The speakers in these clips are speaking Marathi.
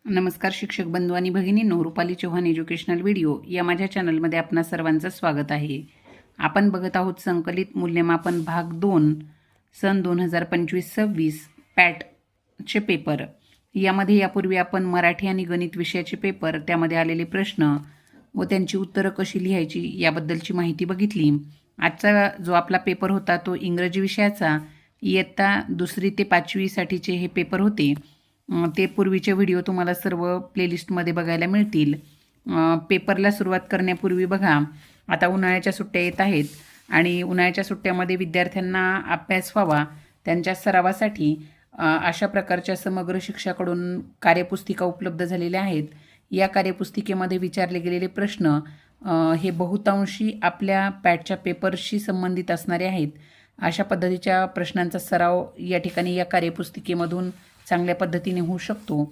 नमस्कार शिक्षक बंधू आणि भगिनींनो, रुपाली चव्हाण एज्युकेशनल व्हिडिओ या माझ्या चॅनलमध्ये आपणा सर्वांचं स्वागत आहे. आपण बघत आहोत संकलित मूल्यमापन भाग 2 सन 2025-26 पॅटचे पेपर. यामध्ये यापूर्वी आपण मराठी आणि गणित विषयाचे पेपर, त्यामध्ये आलेले प्रश्न व त्यांची उत्तरं कशी लिहायची याबद्दलची माहिती बघितली. आजचा जो आपला पेपर होता तो इंग्रजी विषयाचा इयत्ता 2री ते 5वी साठीचे हे पेपर होते. ते पूर्वीचे व्हिडिओ तुम्हाला सर्व प्लेलिस्टमध्ये बघायला मिळतील. पेपरला सुरुवात करण्यापूर्वी बघा, आता उन्हाळ्याच्या सुट्ट्या येत आहेत आणि उन्हाळ्याच्या सुट्ट्यामध्ये विद्यार्थ्यांना अभ्यास व्हावा त्यांच्या सरावासाठी अशा प्रकारच्या समग्र शिक्षाकडून कार्यपुस्तिका उपलब्ध झालेल्या आहेत. या कार्यपुस्तिकेमध्ये विचारले गेलेले प्रश्न हे बहुतांशी आपल्या पॅटच्या पेपरशी संबंधित असणारे आहेत. अशा पद्धतीच्या प्रश्नांचा सराव या ठिकाणी या कार्यपुस्तिकेमधून चांगल्या पद्धतीने होऊ शकतो.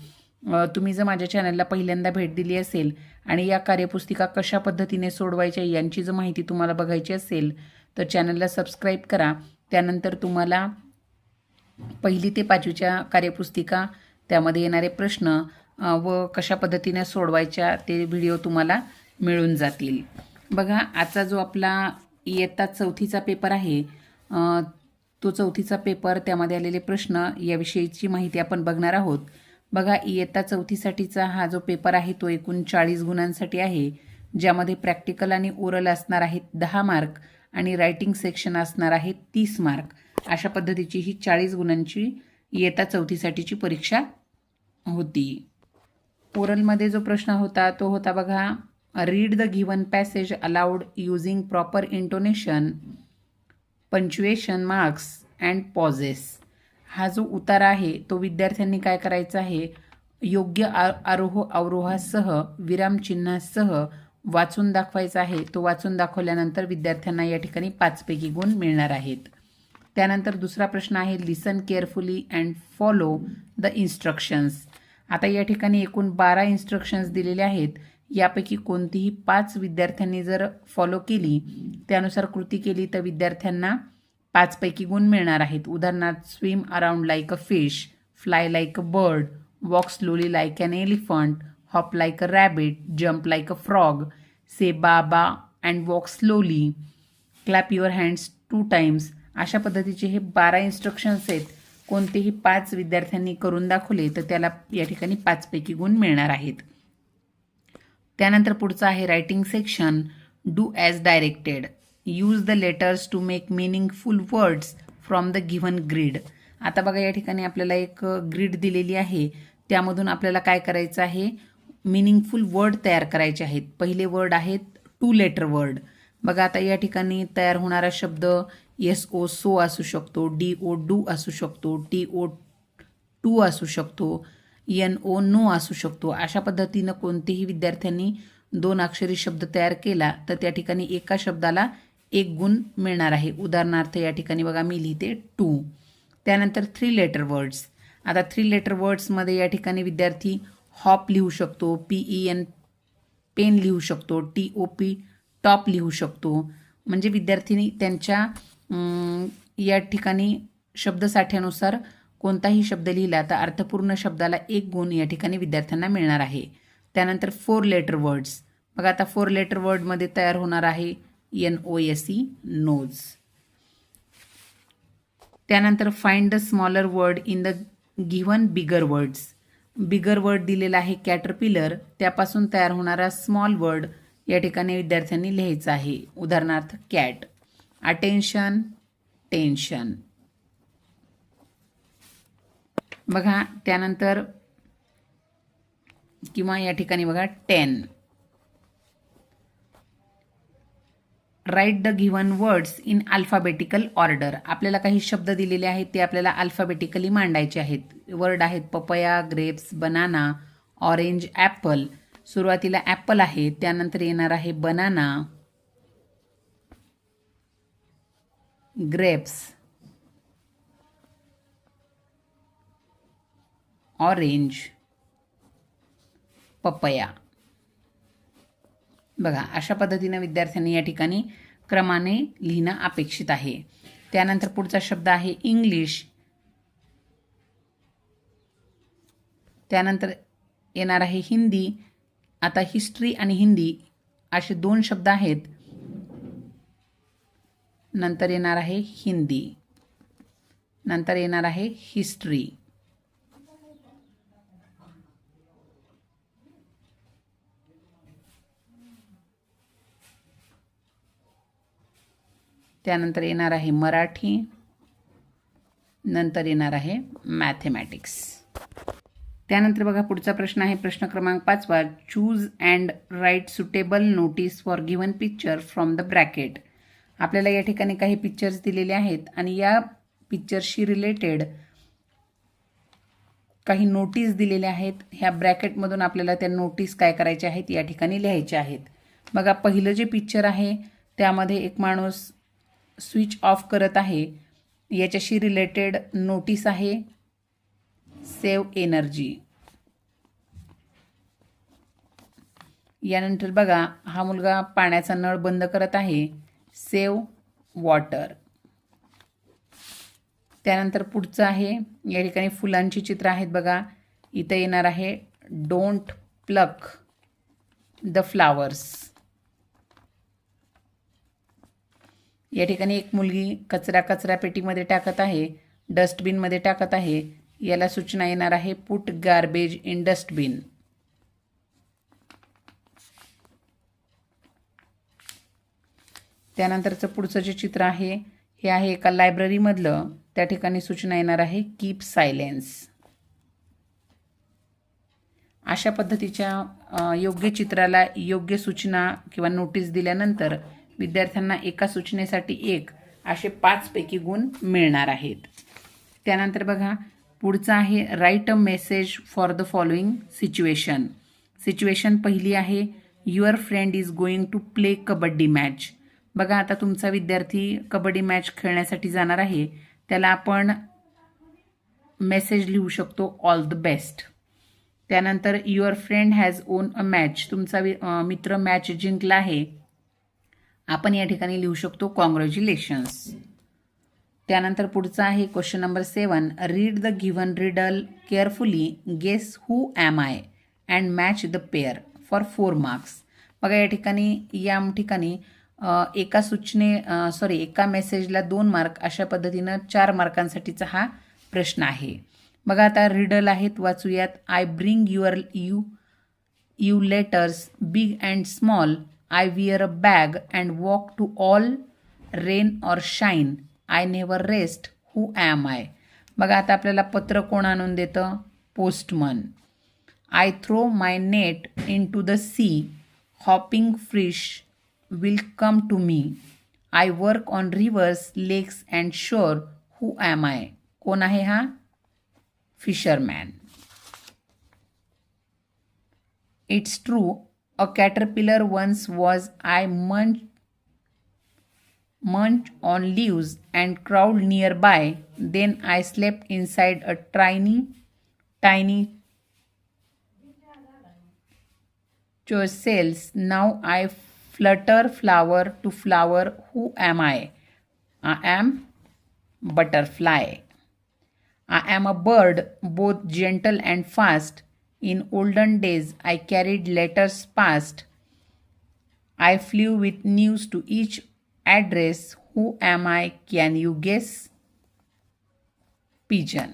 तुम्ही जर माझ्या चॅनलला पहिल्यांदा भेट दिली असेल आणि या कार्यपुस्तिका कशा पद्धतीने सोडवायच्या यांची जर माहिती तुम्हाला बघायची असेल तर चॅनलला सबस्क्राईब करा. त्यानंतर तुम्हाला 1ली ते 5वीच्या कार्यपुस्तिका, त्यामध्ये येणारे प्रश्न व कशा पद्धतीने सोडवायच्या ते व्हिडिओ तुम्हाला मिळून जातील. बघा, आजचा जो आपला इयत्ता 4थीचा पेपर आहे तो 4थीचा पेपर, त्यामध्ये आलेले प्रश्न याविषयीची माहिती आपण बघणार आहोत. बघा, इयत्ता 4थीसाठीचा हा जो पेपर आहे तो एकूण 40 गुणांसाठी आहे, ज्यामध्ये प्रॅक्टिकल आणि ओरल असणार आहेत 10 मार्क आणि रायटिंग सेक्शन असणार आहे 30 मार्क. अशा पद्धतीची ही 40 गुणांची इयत्ता 4थीसाठीची परीक्षा होती. ओरलमध्ये जो प्रश्न होता तो होता बघा, read the given passage aloud using proper intonation, punctuation marks and pauses. हा जो उतारा आहे तो विद्यार्थ्यांनी काय करायचा आहे, योग्य आरोह अवरोहासह विरामचिन्हासह वाचून दाखवायचा आहे. तो वाचून दाखवल्यानंतर विद्यार्थ्यांना या ठिकाणी 5 पैकी गुण मिळणार आहेत. त्यानंतर दुसरा प्रश्न आहे, listen carefully and follow the instructions. आता या ठिकाणी एकूण 12 इन्स्ट्रक्शन्स दिलेले आहेत. यापैकी कोणतीही 5 विद्यार्थ्यांनी जर फॉलो केली, त्यानुसार कृती केली तर विद्यार्थ्यांना 5 पैकी गुण मिळणार आहेत. उदाहरणार्थ, swim around like a fish, fly like a bird, walk slowly like an elephant, hop like a rabbit, jump like a frog, say baba and walk slowly, clap your hands 2 times. अशा पद्धतीचे हे 12 इन्स्ट्रक्शन्स आहेत. कोणतेही 5 विद्यार्थ्यांनी करून दाखवले तर त्याला या ठिकाणी 5 पैकी गुण मिळणार आहेत. त्यानंतर पुढचं आहे writing section. Do as directed, use the letters to make meaningful words from the given grid. आता बघा, या ठिकाणी आपल्याला एक ग्रीड दिलेली आहे, त्यामधून आपल्याला काय करायचं आहे, मिनिंगफुल वर्ड तयार करायचे आहेत. पहिले वर्ड आहेत 2 लेटर वर्ड. बघा, आता या ठिकाणी तयार होणारा शब्द SO सो असू शकतो, DO डू असू शकतो, TO टू असू शकतो, NO नो असू शकतो. अशा पद्धतीनं कोणतेही विद्यार्थ्यांनी 2 अक्षरी शब्द तयार केला तर त्या ठिकाणी एका शब्दाला 1 गुण मिळणार आहे. उदाहरणार्थ या ठिकाणी बघा, मी लिहिते 2. त्यानंतर 3 लेटर वर्ड्स. आता 3 लेटर वर्ड्समध्ये या ठिकाणी विद्यार्थी हॉप लिहू शकतो, PEN पेन लिहू शकतो, TOP टॉप लिहू शकतो. म्हणजे विद्यार्थ्यांनी त्यांच्या या ठिकाणी शब्दसाठ्यानुसार कोणताही शब्द लिहिला तर अर्थपूर्ण शब्दाला 1 गुण या ठिकाणी विद्यार्थ्यांना मिळणार आहे. त्यानंतर 4 लेटर वर्ड्स. बघा, आता 4 लेटर वर्डमध्ये तयार होणार आहे NOSE नोज. त्यानंतर find the smaller word in the given bigger words. Bigger word दिलेला आहे कॅटरपिलर, त्यापासून तयार होणारा स्मॉल वर्ड या ठिकाणी विद्यार्थ्यांनी लिहायचा आहे. उदाहरणार्थ कॅट, अटेन्शन, टेन्शन. बघा, त्यानंतर किंवा या ठिकाणी बघा 10. Write the given words in alphabetical order. आपल्याला काही शब्द दिलेले आहेत ते आपल्याला अल्फाबेटिकली मांडायचे आहेत. वर्ड आहेत papaya, grapes, banana, orange, Apple. सुरुवातीला ॲपल आहे, त्यानंतर येणार आहे बनाना, ग्रेप्स, ऑरेंज, पपया. बघा, अशा पद्धतीने विद्यार्थ्यांनी या ठिकाणी क्रमाने लिहिणं अपेक्षित आहे. त्यानंतर पुढचा शब्द आहे इंग्लिश. त्यानंतर येणार आहे हिंदी. आता हिस्ट्री आणि हिंदी असे 2 शब्द आहेत. नंतर येणार आहे हिंदी, नंतर येणार आहे हिस्ट्री. त्यानंतर येणार आहे मराठी, नंतर येणार आहे मॅथेमॅटिक्स. त्यानंतर बघा पुढचा प्रश्न आहे प्रश्न क्रमांक 5वा. Choose and write suitable notice for given picture from the bracket. आपल्याला या ठिकाणी काही पिक्चर्स दिलेले आहेत आणि या पिक्चरशी रिलेटेड काही नोटीस दिलेल्या आहेत. ह्या ब्रॅकेटमधून आपल्याला त्या नोटीस काय करायच्या आहेत या ठिकाणी लिहायच्या आहेत. बघा पहिलं जे पिक्चर आहे त्यामध्ये एक माणूस स्विच ऑफ करत आहे. याच्याशी रिलेटेड नोटीस आहे सेव्ह एनर्जी. यानंतर बघा हा मुलगा पाण्याचा नळ बंद करत आहे, सेव्ह वॉटर. त्यानंतर पुढचं आहे या ठिकाणी फुलांची चित्र आहेत बघा. इथं येणार आहे डोंट प्लक द फ्लावर्स. या ठिकाणी एक मुलगी कचरा पेटीमध्ये टाकत आहे, डस्टबिनमध्ये टाकत आहे. याला सूचना येणार आहे पुट गार्बेज इन डस्टबिन. त्यानंतरचं पुढचं जे चित्र आहे हे आहे एका लायब्ररीमधलं. त्या ठिकाणी सूचना येणार आहे कीप सायलेन्स. अशा पद्धतीच्या योग्य चित्राला योग्य सूचना किंवा नोटीस दिल्यानंतर विद्यार्थ्यांना एका सूचनेसाठी 1 असे 5 पैकी गुण मिळणार आहेत. त्यानंतर बघा पुढचं आहे write a message for the following situation. Situation पहिली आहे your friend is going to play kabaddi match. बघा आता तुमचा विद्यार्थी कबड्डी मॅच खेळण्यासाठी जाणार आहे, त्याला आपण मेसेज लिहू शकतो ऑल द बेस्ट. त्यानंतर your friend has own a match. तुमचा मित्र मॅच जिंकला आहे, आपण या ठिकाणी लिहू शकतो कॉंग्रॅच्युलेशन्स. त्यानंतर पुढचा आहे question number 7. Read the given riddle carefully, guess who am I and match the pair for 4 marks. बघा या ठिकाणी एका मेसेजला 2 मार्क अशा पद्धतीनं 4 मार्कांसाठीचा हा प्रश्न आहे. बघा आता रिडल आहेत वाचूयात. I bring you letters big and small. I wear a bag and walk to all rain or shine. I never rest. Who am I? बघा आता आपल्याला पत्र कोण आणून देतं? Postman. I throw my net into the sea. Hopping fish will come to me. I work on rivers, lakes and shore. Who am I? कोण आहे हा? Fisherman. It's true. A caterpillar once was. I munch on leaves and crawled nearby. Then I slept inside a tiny cells. Now I flutter flower to flower. Who am I? I am butterfly. I am a bird, both gentle and fast. In olden days, I carried letters past. I flew with news to each address. Who am I? Can you guess? Pigeon.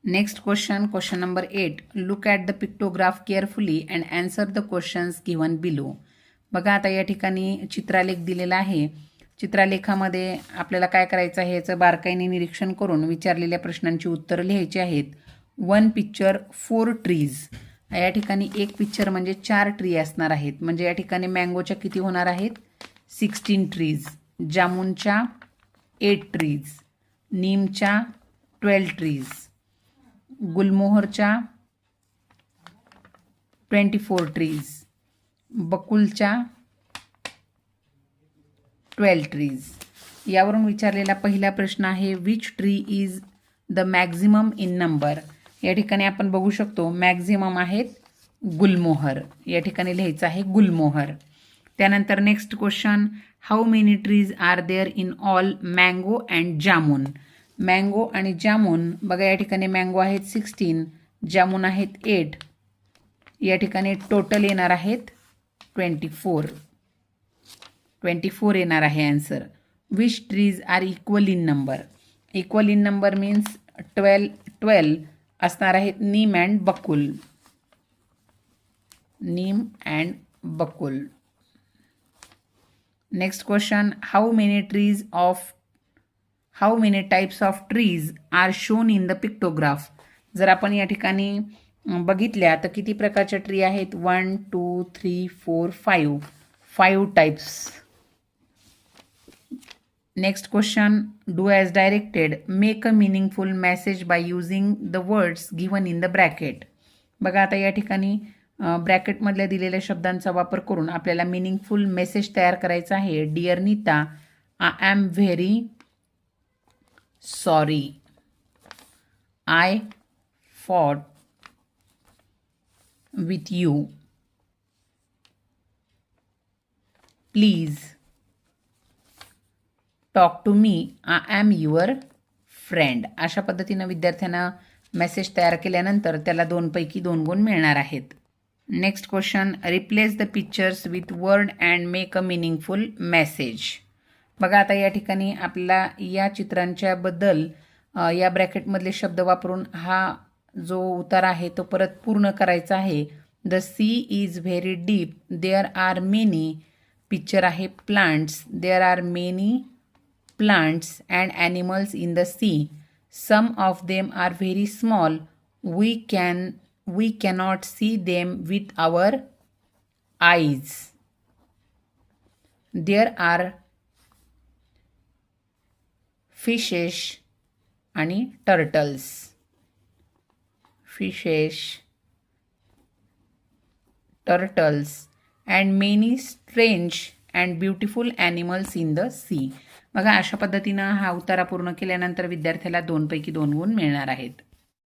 Next question number 8. Look at the pictograph carefully and answer the questions given below. बघा आता या ठिकाणी चित्रालेख दिलेला आहे. चित्रालेखामध्ये आपल्याला काय करायचं आहे याचं बारकाईने निरीक्षण करून विचारलेल्या प्रश्नांची उत्तरं लिहायची आहेत. 1 पिक्चर 4 ट्रीज. या ठिकाणी एक पिक्चर म्हणजे 4 ट्री असणार आहेत. म्हणजे या ठिकाणी मँगोच्या किती होणार आहेत? 16 ट्रीज. जामुनच्या 8 ट्रीज. नीमच्या 12 ट्रीज. गुलमोहरच्या 24 ट्रीज. बकुलच्या 12 ट्रीज. यावरून विचारलेला पहिला प्रश्न आहे which tree is the maximum in number. या ठिकाणी आपण बघू शकतो मॅक्झिमम आहेत गुलमोहर. या ठिकाणी लिहायचं आहे गुलमोहर. त्यानंतर next question how many trees are there in all mango and jamun. Mango आणि जामून बघा या ठिकाणी मँगो आहेत 16, जामुन आहेत 8. या ठिकाणी टोटल येणार आहेत 24 येणार आहे answer. Which trees are equal in number. Equal in number means 12 असणार आहेत neem and bakul. Neem and bakul. Next question, how many types of trees are shown in the pictograph. जर आपण या ठिकाणी बघितल्या तर किती प्रकारच्या ट्री आहेत. 1 2 3 4 5 types. Next question, do as directed, make a meaningful message by using the words given in the bracket. बघा आता या ठिकाणी ब्रॅकेटमधल्या दिलेल्या शब्दांचा वापर करून आपल्याला मिनिंगफुल मेसेज तयार करायचा आहे. Dear Nita, I am very sorry. I fought with you. Please talk to me. I am your friend. अशा पद्धतीनं विद्यार्थ्यांना मेसेज तयार केल्यानंतर त्याला 2 पैकी 2 गुण मिळणार आहेत. Next question, replace the pictures with word and make a meaningful message. बघा आता या ठिकाणी आपल्याला या चित्रांच्या बद्दल या ब्रॅकेटमधले शब्द वापरून हा जो उतार आहे तो परत पूर्ण करायचा आहे. The sea is very deep. There are many. Picture आहे plants. There are many plants and animals in the sea. Some of them are very small. We cannot see them with our eyes. There are fishes आणि turtles. Fishes, turtles and many strange and beautiful animals in the sea. बघा अशा पद्धतीनं हा उतारा पूर्ण केल्यानंतर विद्यार्थ्याला 2 पैकी 2 गुण मिळणार आहेत.